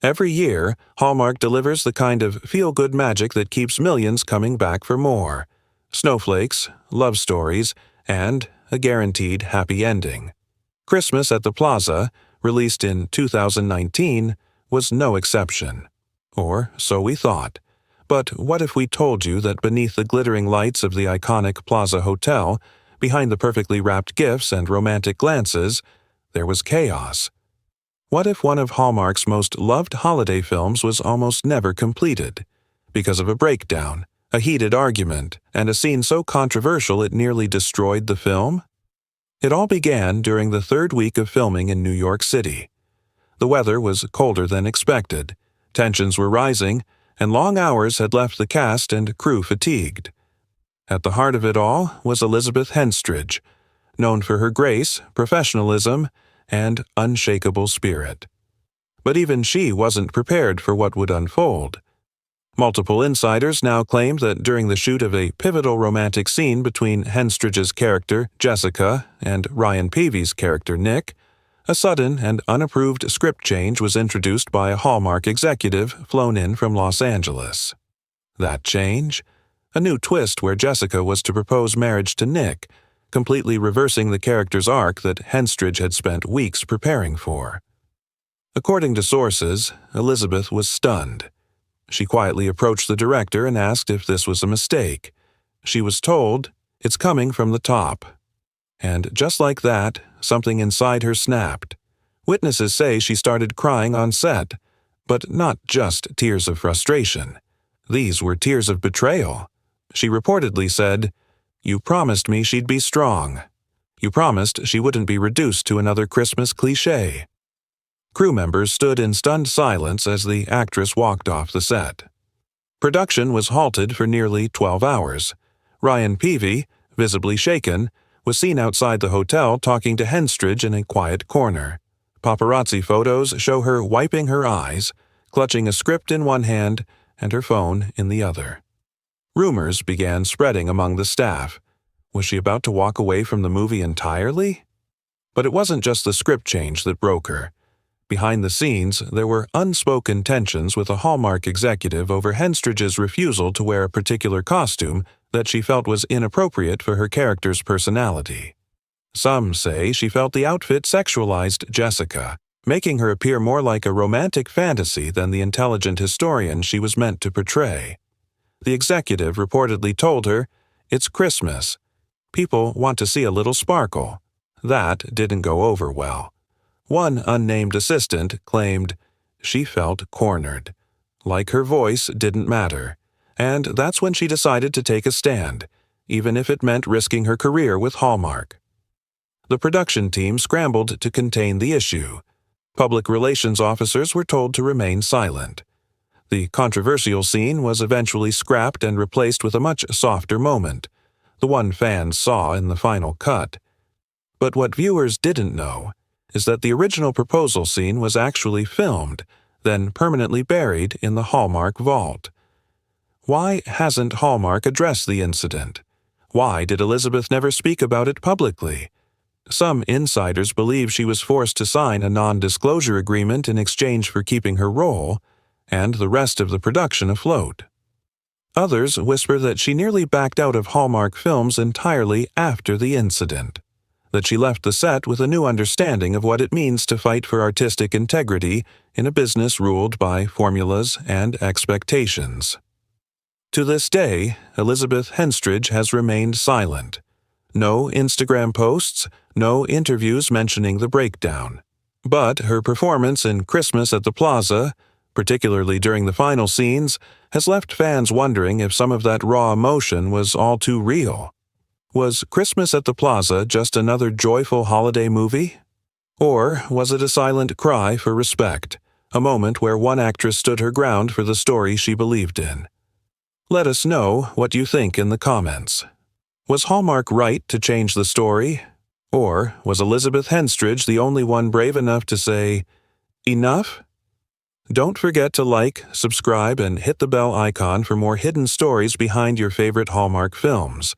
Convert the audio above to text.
Every year, Hallmark delivers the kind of feel-good magic that keeps millions coming back for more. Snowflakes, love stories, and a guaranteed happy ending. Christmas at the Plaza, released in 2019, was no exception. Or so we thought. But what if we told you that beneath the glittering lights of the iconic Plaza Hotel, behind the perfectly wrapped gifts and romantic glances, there was chaos? What if one of Hallmark's most loved holiday films was almost never completed? Because of a breakdown, a heated argument, and a scene so controversial it nearly destroyed the film? It all began during the third week of filming in New York City. The weather was colder than expected, tensions were rising, and long hours had left the cast and crew fatigued. At the heart of it all was Elizabeth Henstridge, known for her grace, professionalism, and unshakable spirit. But even she wasn't prepared for what would unfold. Multiple insiders now claimed that during the shoot of a pivotal romantic scene between Henstridge's character, Jessica, and Ryan Peavy's character, Nick, a sudden and unapproved script change was introduced by a Hallmark executive flown in from Los Angeles. That change? A new twist where Jessica was to propose marriage to Nick, completely reversing the character's arc that Henstridge had spent weeks preparing for. According to sources, Elizabeth was stunned. She quietly approached the director and asked if this was a mistake. She was told, "It's coming from the top." And just like that, something inside her snapped. Witnesses say she started crying on set, but not just tears of frustration. These were tears of betrayal. She reportedly said, "You promised me she'd be strong. You promised she wouldn't be reduced to another Christmas cliché." Crew members stood in stunned silence as the actress walked off the set. Production was halted for nearly 12 hours. Ryan Peavy, visibly shaken, was seen outside the hotel talking to Henstridge in a quiet corner. Paparazzi photos show her wiping her eyes, clutching a script in one hand and her phone in the other. Rumors began spreading among the staff. Was she about to walk away from the movie entirely? But it wasn't just the script change that broke her. Behind the scenes, there were unspoken tensions with a Hallmark executive over Henstridge's refusal to wear a particular costume that she felt was inappropriate for her character's personality. Some say she felt the outfit sexualized Jessica, making her appear more like a romantic fantasy than the intelligent historian she was meant to portray. The executive reportedly told her, "It's Christmas. People want to see a little sparkle." That didn't go over well. One unnamed assistant claimed she felt cornered, like her voice didn't matter, and that's when she decided to take a stand, even if it meant risking her career with Hallmark. The production team scrambled to contain the issue. Public relations officers were told to remain silent. The controversial scene was eventually scrapped and replaced with a much softer moment, the one fans saw in the final cut. But what viewers didn't know is that the original proposal scene was actually filmed, then permanently buried in the Hallmark vault. Why hasn't Hallmark addressed the incident? Why did Elizabeth never speak about it publicly? Some insiders believe she was forced to sign a non-disclosure agreement in exchange for keeping her role, and the rest of the production afloat. Others whisper that she nearly backed out of Hallmark films entirely after the incident, that she left the set with a new understanding of what it means to fight for artistic integrity in a business ruled by formulas and expectations. To this day, Elizabeth Henstridge has remained silent. No Instagram posts, no interviews mentioning the breakdown. But her performance in Christmas at the Plaza, particularly during the final scenes, has left fans wondering if some of that raw emotion was all too real. Was Christmas at the Plaza just another joyful holiday movie? Or was it a silent cry for respect, a moment where one actress stood her ground for the story she believed in? Let us know what you think in the comments. Was Hallmark right to change the story? Or was Elizabeth Henstridge the only one brave enough to say, "Enough"? Don't forget to like, subscribe, and hit the bell icon for more hidden stories behind your favorite Hallmark films.